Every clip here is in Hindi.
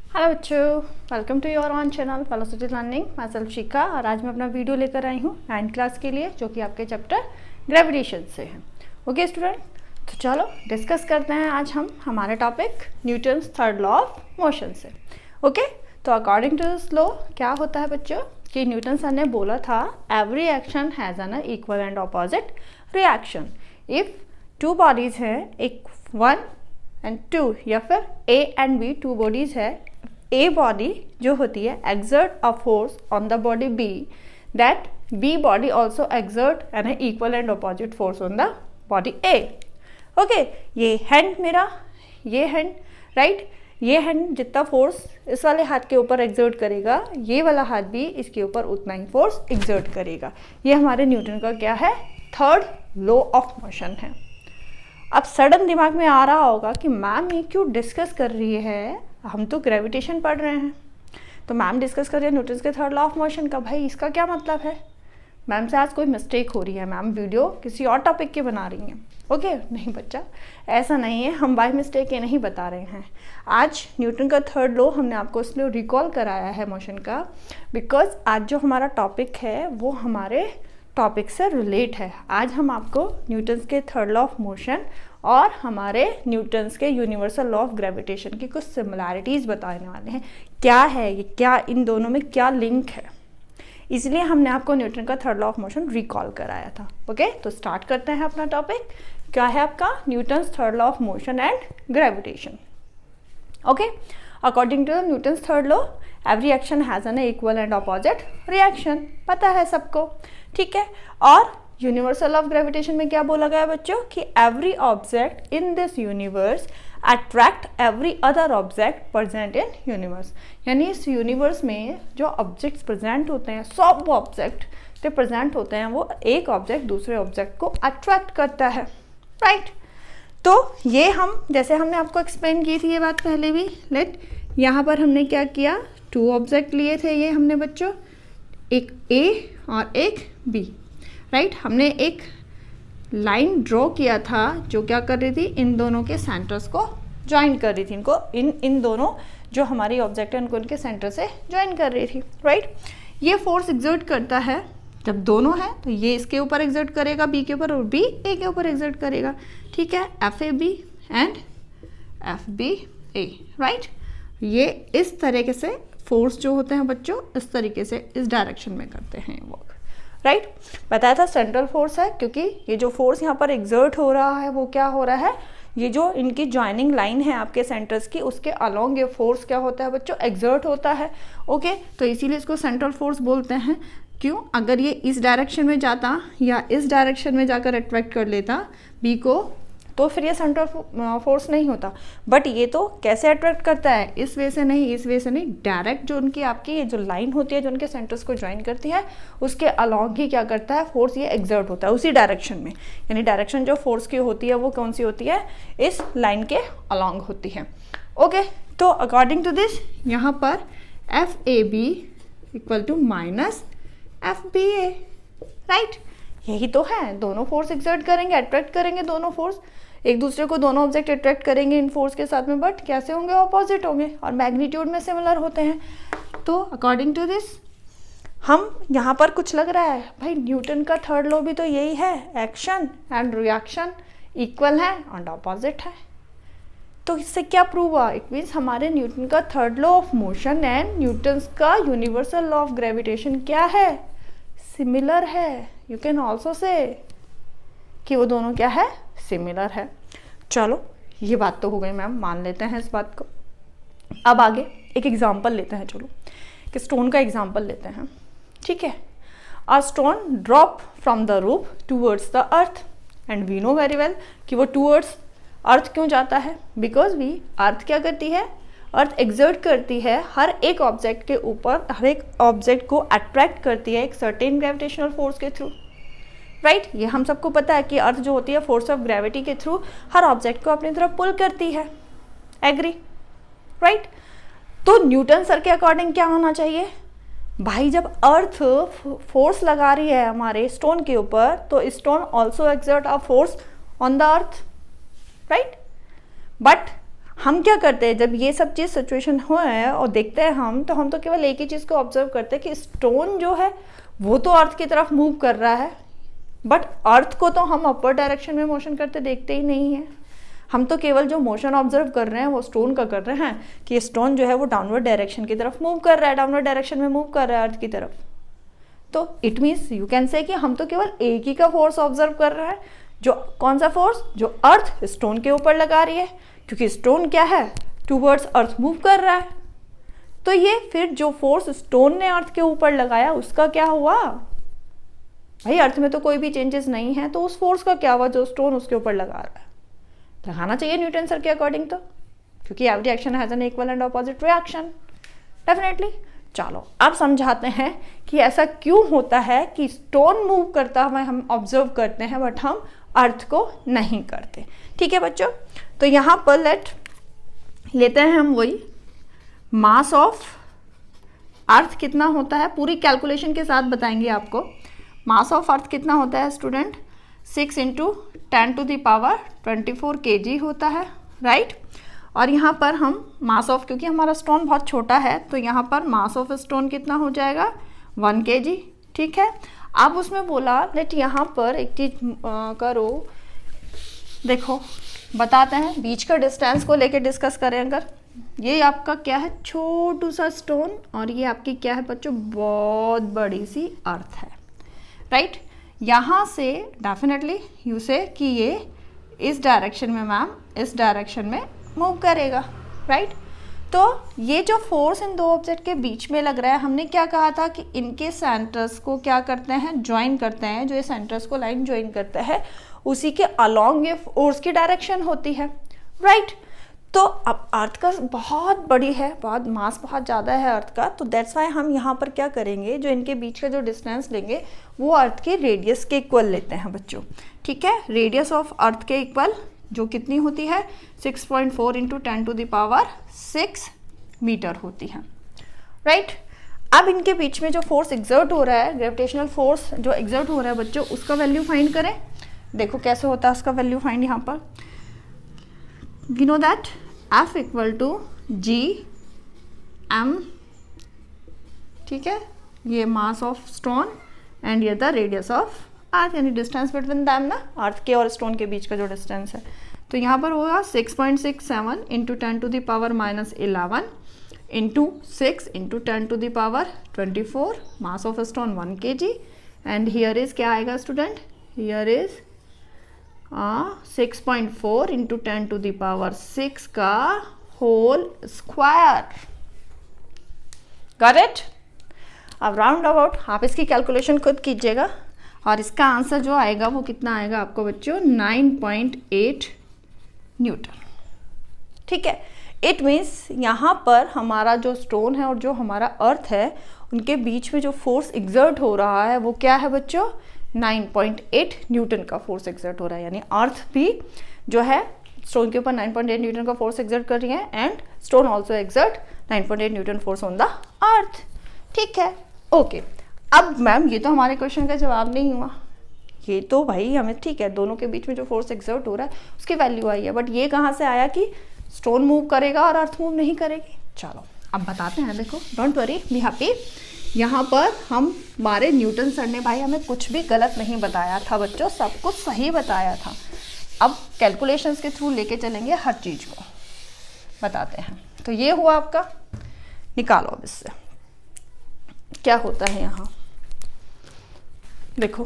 हेलो बच्चों, welcome to your own channel Velocity Learning. मैं सेल्फ शिखा और आज मैं अपना वीडियो लेकर आई हूँ 9th क्लास के लिए, जो कि आपके चैप्टर ग्रेविटेशन से है। ओके स्टूडेंट, तो चलो डिस्कस करते हैं आज हम हमारे topic Newton's third law of motion से। ओके, तो अकॉर्डिंग टू दिस लॉ क्या होता है बच्चों कि न्यूटन सर ने बोला था every action has an equal and opposite reaction. If two bodies हैं, एक 1 एंड 2 या फिर A and B to bodies है, A बॉडी जो होती है exert a force on the body B, that B body also exert an equal and opposite force on the body A. Okay, ये हैंड मेरा, ये हैंड राइट, ये हैंड जितना फोर्स इस वाले हाथ के ऊपर एग्जर्ट करेगा, ये वाला हाथ भी इसके ऊपर उतना ही फोर्स एग्जर्ट करेगा। ये हमारे न्यूटन का क्या है, थर्ड लॉ ऑफ मोशन है। अब सडन दिमाग में आ रहा होगा कि मैम ये क्यों डिस्कस कर रही है, हम तो ग्रेविटेशन पढ़ रहे हैं, तो मैम डिस्कस कर रही है न्यूटन के थर्ड लॉ ऑफ मोशन का। भाई इसका क्या मतलब है, मैम से आज कोई मिस्टेक हो रही है, मैम वीडियो किसी और टॉपिक की बना रही हैं। ओके नहीं बच्चा, ऐसा नहीं है, हम बाय मिस्टेक ये नहीं बता रहे हैं। आज न्यूटन का थर्ड लॉ हमने आपको इसलिए रिकॉल कराया है मोशन का, बिकॉज आज जो हमारा टॉपिक है वो हमारे टॉपिक से रिलेट है। आज हम आपको न्यूटन्स के थर्ड लॉ ऑफ मोशन और हमारे न्यूटन्स के यूनिवर्सल लॉ ऑफ ग्रेविटेशन की कुछ सिमिलैरिटीज़ बताने वाले हैं। क्या है ये, क्या इन दोनों में क्या लिंक है, इसलिए हमने आपको न्यूटन का third law of motion recall कराया था। ओके, तो स्टार्ट करते हैं अपना टॉपिक। क्या है आपका Newton's third law of motion and gravitation. Okay, according to Newton's third law every action has an equal and opposite reaction, पता है सबको, ठीक है। और यूनिवर्सल ऑफ ग्रेविटेशन में क्या बोला गया बच्चों कि every object in this universe attract every other object present in universe. यानी इस यूनिवर्स में जो ऑब्जेक्ट्स प्रेजेंट होते हैं, सब ऑब्जेक्ट जो प्रेजेंट होते हैं, वो एक ऑब्जेक्ट दूसरे ऑब्जेक्ट को अट्रैक्ट करता है, राइट। तो ये हम जैसे हमने आपको एक्सप्लेन की थी ये बात पहले भी, लेट यहाँ पर हमने क्या किया, 2 ऑब्जेक्ट लिए थे ये हमने बच्चों, एक A और एक B, राइट। हमने एक लाइन ड्रॉ किया था जो क्या कर रही थी, इन दोनों के सेंटर्स को ज्वाइन कर रही थी, इनको इन दोनों जो हमारी ऑब्जेक्ट है उनको इनके सेंटर से ज्वाइन कर रही थी, राइट। ये फोर्स एग्जर्ट करता है जब दोनों है, तो ये इसके ऊपर एग्जर्ट करेगा B के ऊपर और B A के ऊपर एग्जर्ट करेगा, ठीक है, FAB एंड FBA, राइट। ये इस तरीके से फोर्स जो होते हैं बच्चों, इस तरीके से इस डायरेक्शन में करते हैं वर्क, राइट। बताया था सेंट्रल फोर्स है, क्योंकि ये जो फोर्स यहाँ पर एग्जर्ट हो रहा है वो क्या हो रहा है, ये जो इनकी ज्वाइनिंग लाइन है आपके सेंटर्स की, उसके अलोंग ये फोर्स क्या होता है बच्चों, एग्जर्ट होता है। ओके, तो इसीलिए इसको सेंट्रल फोर्स बोलते हैं। क्यों, अगर ये इस डायरेक्शन में जाता या इस डायरेक्शन में जाकर अट्रैक्ट कर लेता बी को, तो फिर ये सेंट्रल फोर्स नहीं होता। बट ये तो कैसे अट्रैक्ट करता है, इस वे से नहीं, इस वे से नहीं, डायरेक्ट जो उनकी आपकी ये जो लाइन होती है जो उनके सेंटर्स को ज्वाइन करती है, उसके अलॉन्ग ही क्या करता है, फोर्स ये एग्जर्ट होता है उसी डायरेक्शन में। यानी डायरेक्शन जो फोर्स की होती है वो कौन सी होती है, इस लाइन के अलॉन्ग होती है। ओके, तो अकॉर्डिंग टू दिस यहाँ पर FAB equal to minus FBA, right. यही तो है, दोनों फोर्स एग्जर्ट करेंगे, अट्रैक्ट करेंगे, दोनों फोर्स एक दूसरे को, दोनों ऑब्जेक्ट अट्रैक्ट करेंगे इन फोर्स के साथ में, बट कैसे होंगे, ऑपोजिट होंगे और मैग्नीट्यूड में सिमिलर होते हैं। तो अकॉर्डिंग टू दिस हम यहाँ पर कुछ लग रहा है भाई, न्यूटन का थर्ड लॉ भी तो यही है, एक्शन एंड रिएक्शन इक्वल है एंड ऑपोजिट है। तो इससे क्या प्रूव हुआ, इट मीन्स हमारे न्यूटन का third law of motion and Newton का यूनिवर्सल लॉ ऑफ ग्रेविटेशन क्या है, सिमिलर है। यू कैन ऑल्सो से कि वो दोनों क्या है, सिमिलर है। चलो ये बात तो हो गई मैम, मान लेते हैं इस बात को। अब आगे एक एग्जांपल लेते हैं, चलो कि स्टोन का एग्जांपल लेते हैं, ठीक है। A stone drop from the roof towards the earth, and we know very well कि वो टूवर्ड्स अर्थ क्यों जाता है, बिकॉज वी अर्थ क्या करती है, अर्थ एग्जर्ट करती है हर एक ऑब्जेक्ट के ऊपर, हर एक ऑब्जेक्ट को अट्रैक्ट करती है एक सर्टेन ग्रेविटेशनल फोर्स के थ्रू, राइट। ये हम सबको पता है कि अर्थ जो होती है फोर्स ऑफ ग्रेविटी के थ्रू हर ऑब्जेक्ट को अपनी तरफ पुल करती है, एग्री, राइट। तो न्यूटन सर के अकॉर्डिंग क्या होना चाहिए भाई, जब अर्थ फोर्स लगा रही है हमारे स्टोन के ऊपर, तो stone also exert a force on the earth, right. But हम क्या करते हैं जब ये सब चीज़ सिचुएशन हो है और देखते हैं हम तो केवल एक ही चीज़ को ऑब्जर्व करते हैं कि स्टोन जो है वो तो अर्थ की तरफ मूव कर रहा है, बट अर्थ को तो हम अपर डायरेक्शन में मोशन करते देखते ही नहीं है। हम तो केवल जो मोशन ऑब्जर्व कर रहे हैं वो स्टोन का कर रहे हैं कि स्टोन जो है वो डाउनवर्ड डायरेक्शन की तरफ मूव कर रहा है, डाउनवर्ड डायरेक्शन में मूव कर रहा है अर्थ की तरफ। तो it means you can say कि हम तो केवल एक ही का फोर्स ऑब्जर्व कर रहे हैं, जो कौन सा फोर्स, जो अर्थ स्टोन के ऊपर लगा रही है, क्योंकि स्टोन क्या है, टूवर्ड्स अर्थ मूव कर रहा है। तो ये फिर जो फोर्स स्टोन ने अर्थ के ऊपर लगाया उसका क्या हुआ, भाई अर्थ में तो कोई भी चेंजेस नहीं है, तो उस फोर्स का क्या हुआ जो स्टोन उसके ऊपर लगा रहा है। लगाना चाहिए न्यूटन सर के अकॉर्डिंग तो, क्योंकि every action has an equal and opposite reaction definitely. चलो अब समझाते हैं कि ऐसा क्यों होता है कि स्टोन मूव करता हुआ हम ऑब्जर्व करते हैं बट हम अर्थ को नहीं करते। ठीक है बच्चों, तो यहाँ पर लेते हैं हम वही मास ऑफ अर्थ कितना होता है, पूरी कैलकुलेशन के साथ बताएंगे आपको। मास ऑफ अर्थ कितना होता है स्टूडेंट, 6 × 10⁻24 kg होता है, राइट। और यहाँ पर हम मास ऑफ, क्योंकि हमारा स्टोन बहुत छोटा है तो यहाँ पर मास ऑफ स्टोन कितना हो जाएगा 1 kg। ठीक है, अब उसमें बोला लेट यहाँ पर एक चीज करो, देखो बताते हैं बीच का डिस्टेंस को लेके डिस्कस करें। अगर ये आपका क्या है छोटू सा स्टोन और ये आपकी क्या है बच्चों बहुत बड़ी सी अर्थ है, राइट। यहाँ से डेफिनेटली यू से कि ये इस डायरेक्शन में मैम इस डायरेक्शन में मूव करेगा, राइट। तो ये जो फोर्स इन दो ऑब्जेक्ट के बीच में लग रहा है, हमने क्या कहा था कि इनके सेंटर्स को क्या करते हैं, ज्वाइन करते हैं। जो ये सेंटर्स को लाइन ज्वाइन करते हैं उसी के अलोंग ये फोर्स की डायरेक्शन होती है, राइट। तो अब अर्थ का बहुत बड़ी है, बहुत मास बहुत ज़्यादा है अर्थ का, तो दैट्स वाई हम यहाँ पर क्या करेंगे, जो इनके बीच का जो डिस्टेंस लेंगे वो अर्थ के रेडियस के इक्वल लेते हैं बच्चों। ठीक है, रेडियस ऑफ अर्थ के इक्वल जो कितनी होती है 6.4 × 10⁻6 मीटर होती है, राइट। अब इनके बीच में जो फोर्स एग्जर्ट हो रहा है, ग्रेविटेशनल फोर्स जो एग्जर्ट हो रहा है बच्चों, उसका वैल्यू फाइंड करें। देखो कैसे होता है उसका वैल्यू फाइंड, यहाँ पर we know that F = G/m, ठीक है, ये मास ऑफ स्टोन एंड ये द रेडियस ऑफ अर्थ, यानी डिस्टेंस बिटवीन दैम ना, अर्थ के और स्टोन के बीच का जो डिस्टेंस है। तो यहाँ पर होगा 6.67 × 10⁻11 × 6 × 10⁻24, mass of stone 1 kg and here is क्या आएगा स्टूडेंट, हियर इज 6.4 × 10⁻6 का होल स्क्वायर। Got it. अब राउंड अबाउट आप इसकी कैलकुलेशन खुद कीजिएगा और इसका आंसर जो आएगा वो कितना आएगा आपको बच्चों 9.8 न्यूटन। ठीक है, इट मीन्स यहाँ पर हमारा जो स्टोन है और जो हमारा अर्थ है उनके बीच में जो फोर्स एग्जर्ट हो रहा है वो क्या है बच्चों 9.8 न्यूटन का फोर्स एग्जर्ट हो रहा है। यानी अर्थ भी जो है स्टोन के ऊपर 9.8 न्यूटन का फोर्स एग्जर्ट कर रही है and stone also exert 9.8 Newton force on the earth. ठीक है, ओके। अब मैम ये तो हमारे क्वेश्चन का जवाब नहीं हुआ, ये तो भाई हमें ठीक है दोनों के बीच में जो फोर्स एग्जर्ट हो रहा है उसकी वैल्यू आई है, बट ये कहाँ से आया कि स्टोन मूव करेगा और अर्थ मूव नहीं करेगी। चलो अब बताते हैं, देखो डोंट वरी बी हैप्पी। यहाँ पर हमारे न्यूटन सर ने भाई हमें कुछ भी गलत नहीं बताया था बच्चों, सब कुछ सही बताया था। अब कैलकुलेशंस के थ्रू लेके चलेंगे हर चीज़ को, बताते हैं। तो ये हुआ आपका, निकालो अब इससे क्या होता है। यहाँ देखो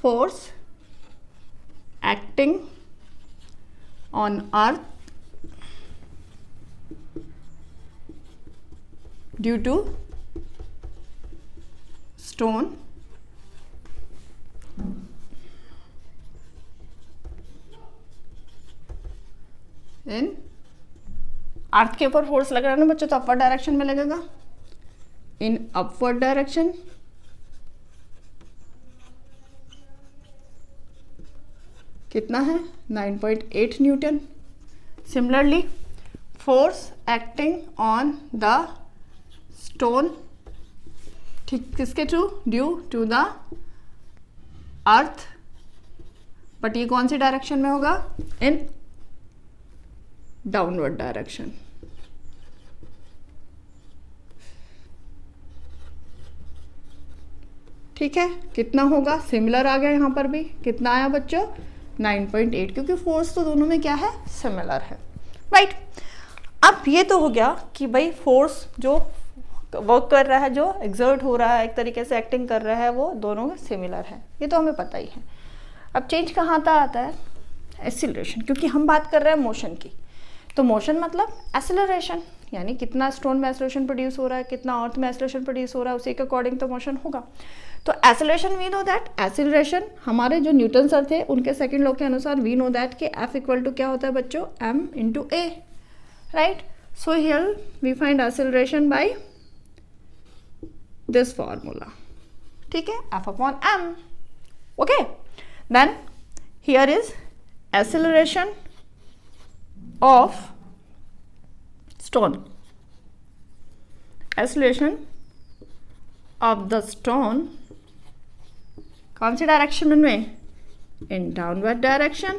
force acting on earth due to stone in earth के ऊपर फोर्स लग रहा है ना बच्चों, तो अपवर्ड डायरेक्शन में लगेगा, इन अपवर्ड डायरेक्शन कितना है 9.8 newton. Similarly force acting on the stone, ठीक किसके through, due to the earth but ये कौन सी डायरेक्शन में होगा? In downward direction. ठीक है, कितना होगा? सिमिलर आ गया, यहाँ पर भी कितना आया बच्चों? 9.8, क्योंकि फोर्स तो दोनों में क्या है? सिमिलर है, राइट। अब ये तो हो गया कि भाई फोर्स जो वर्क कर रहा है, जो एक्सर्ट हो रहा है, एक तरीके से एक्टिंग कर रहा है, वो दोनों में सिमिलर है, ये तो हमें पता ही है। अब चेंज कहाँ आता है? एक्सीलरेशन, क्योंकि हम बात कर रहे हैं मोशन की, तो मोशन मतलब एक्सीलरेशन, यानी कितना स्टोन में एक्सीलरेशन प्रोड्यूस हो रहा है, कितना अर्थ में एक्सीलरेशन प्रोड्यूस हो रहा है, उसी के अकॉर्डिंग तो मोशन होगा। तो acceleration we know that, acceleration हमारे जो न्यूटन सर थे उनके सेकंड लॉ के अनुसार वी नो दैट कि F इक्वल टू क्या होता है बच्चों? m into a, right. So here we find acceleration by this formula, ठीक है, F upon m, okay. Then here is acceleration of stone, acceleration of the stone कौन सी डायरेक्शन में? इन डाउनवर्ड डायरेक्शन।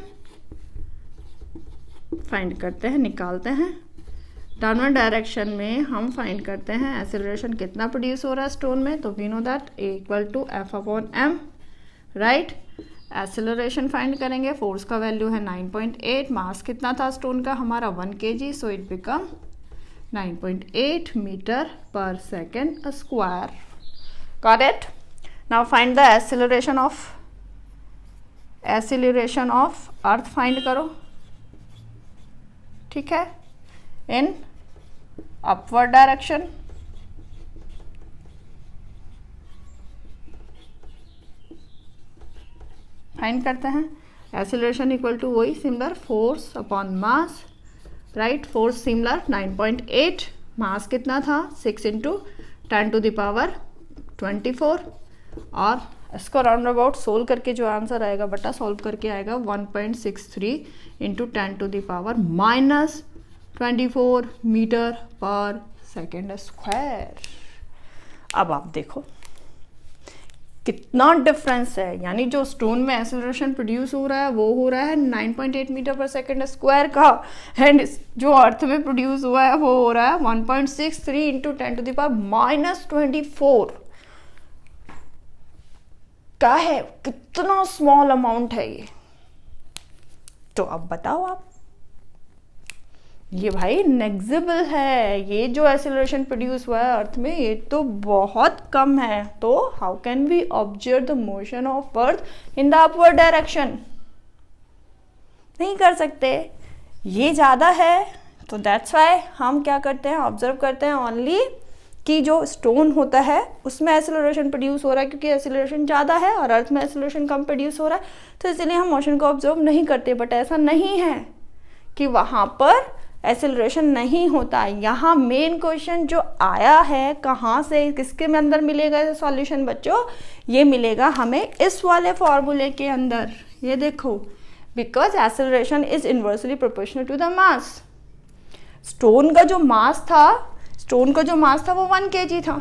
फाइंड करते हैं, निकालते हैं। डाउनवर्ड डायरेक्शन में हम फाइंड करते हैं एक्सीलरेशन कितना प्रोड्यूस हो रहा है स्टोन में, तो we know that a equal to F upon m, right. Acceleration find करेंगे, फोर्स का वैल्यू है 9.8, मास कितना था स्टोन का हमारा? 1 kg, so it become 9.8 metre per second square. Got it? Now find the acceleration of earth find करो, ठीक है, इन अपवर्ड डायरेक्शन। फाइंड करते हैं एक्सीलरेशन इक्वल टू वही similar force upon mass, right. Force similar 9.8, mass कितना था? 6 इंटू 10 टू द पावर 24, और इसको राउंड अबाउट सोल्व करके जो आंसर आएगा बटा सॉल्व करके आएगा 1.63 into 10 to the power minus 24 metre per second square. अब आप देखो कितना डिफरेंस है, यानी जो स्टोन में एक्सीलरेशन प्रोड्यूस हो रहा है वो हो रहा है 9.8 मीटर पर सेकेंड स्क्वायर का, एंड जो अर्थ में प्रोड्यूस हुआ है वो हो रहा है 1.63 into 10 to the power minus 24 का है। कितना स्मॉल अमाउंट है ये। तो अब बताओ आप, ये भाई नेग्लिजिबल है, ये जो एक्सीलरेशन प्रोड्यूस हुआ है अर्थ में ये तो बहुत कम है। तो how can we observe the motion of earth in the upward direction? नहीं कर सकते, ये ज़्यादा है, तो दैट्स वाई हम क्या करते हैं? ऑब्जर्व करते हैं ओनली कि जो स्टोन होता है उसमें एक्सीलरेशन प्रोड्यूस हो रहा है, क्योंकि एक्सीलरेशन ज़्यादा है और अर्थ में एक्सीलरेशन कम प्रोड्यूस हो रहा है, तो इसलिए हम मोशन को ऑब्जर्व नहीं करते। बट ऐसा नहीं है कि वहाँ पर एक्सेलरेशन नहीं होता। यहाँ मेन क्वेश्चन जो आया है कहाँ से, किसके में अंदर मिलेगा सॉल्यूशन बच्चों? ये मिलेगा हमें इस वाले फॉर्मूले के अंदर। ये देखो, because acceleration is inversely proportional to the mass. Stone का जो मास था वो 1 kg था,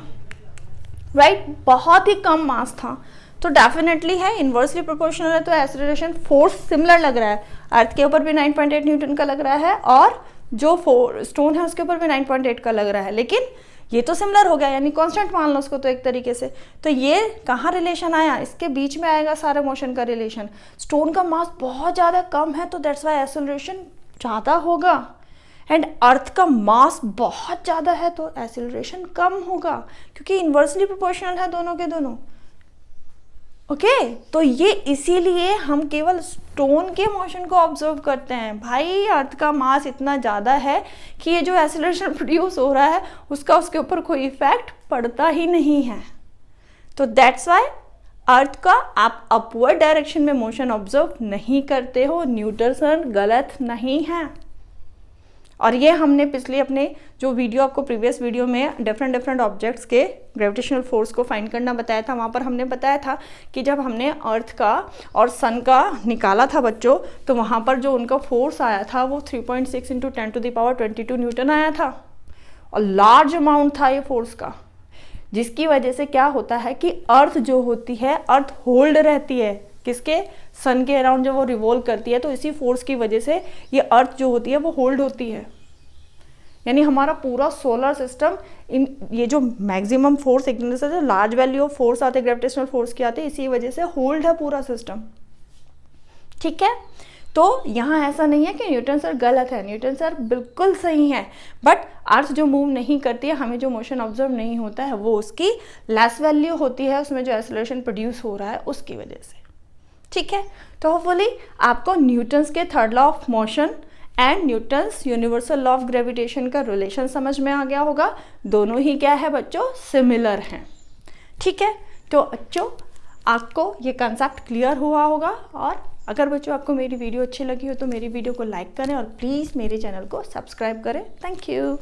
राइट, बहुत ही कम मास था, तो डेफिनेटली है इन्वर्सली प्रोपोर्शनल है, तो एक्सेलरेशन फोर्स सिमिलर लग रहा है। अर्थ के ऊपर भी 9.8 न्यूटन का लग रहा है और जो स्टोन है उसके ऊपर भी 9.8 का लग रहा है, लेकिन ये तो सिमिलर हो गया, यानी कांस्टेंट मान लो उसको तो एक तरीके से। तो ये कहाँ रिलेशन आया? इसके बीच में आएगा सारा मोशन का रिलेशन। स्टोन का मास बहुत ज़्यादा कम है, तो दैट्स वाई एक्सेलरेशन ज़्यादा होगा, एंड अर्थ का मास बहुत ज़्यादा है तो एक्सेलरेशन कम होगा, क्योंकि इन्वर्सली प्रोपोर्शनल है दोनों के दोनों। ओके, तो ये इसीलिए हम केवल स्टोन के मोशन को ऑब्जर्व करते हैं। भाई अर्थ का मास इतना ज़्यादा है कि ये जो एक्सेलरेशन प्रोड्यूस हो रहा है उसका उसके ऊपर कोई इफेक्ट पड़ता ही नहीं है। तो दैट्स वाई अर्थ का आप अपवर्ड डायरेक्शन में मोशन ऑब्जर्व नहीं करते हो। न्यूटन सर गलत नहीं है। और ये हमने पिछले अपने जो वीडियो आपको प्रीवियस वीडियो में डिफरेंट ऑब्जेक्ट्स के ग्रेविटेशनल फोर्स को फाइंड करना बताया था, वहाँ पर हमने बताया था कि जब हमने अर्थ का और सन का निकाला था बच्चों, तो वहाँ पर जो उनका फोर्स आया था वो 3.6 into 10 to the power 22 newton आया था, और लार्ज अमाउंट था ये फोर्स का, जिसकी वजह से क्या होता है कि अर्थ जो होती है, अर्थ होल्ड रहती है किसके, सन के अराउंड जब वो रिवॉल्व करती है तो इसी फोर्स की वजह से ये अर्थ जो होती है वो होल्ड होती है। यानी हमारा पूरा सोलर सिस्टम इन ये जो मैक्सिमम फोर्स, एक तरह से जो लार्ज वैल्यू ऑफ फोर्स आते हैं ग्रेविटेशनल फोर्स की आती है, इसी वजह से होल्ड है पूरा सिस्टम। ठीक है, तो यहाँ ऐसा नहीं है कि न्यूटन सर गलत है, न्यूटन सर बिल्कुल सही है, बट अर्थ जो मूव नहीं करती है, हमें जो मोशन ऑब्जर्व नहीं होता है वो उसकी लेस वैल्यू होती है, उसमें जो एक्सेलरेशन प्रोड्यूस हो रहा है उसकी वजह से। ठीक है, तो होपफुली आपको न्यूटन्स के third law of motion and Newton's universal law of gravitation का रिलेशन समझ में आ गया होगा। दोनों ही क्या है बच्चों, सिमिलर हैं। ठीक है, तो बच्चों आपको ये कंसेप्ट क्लियर हुआ होगा, और अगर बच्चों आपको मेरी वीडियो अच्छी लगी हो तो मेरी वीडियो को लाइक करें और प्लीज़ मेरे चैनल को सब्सक्राइब करें। Thank you.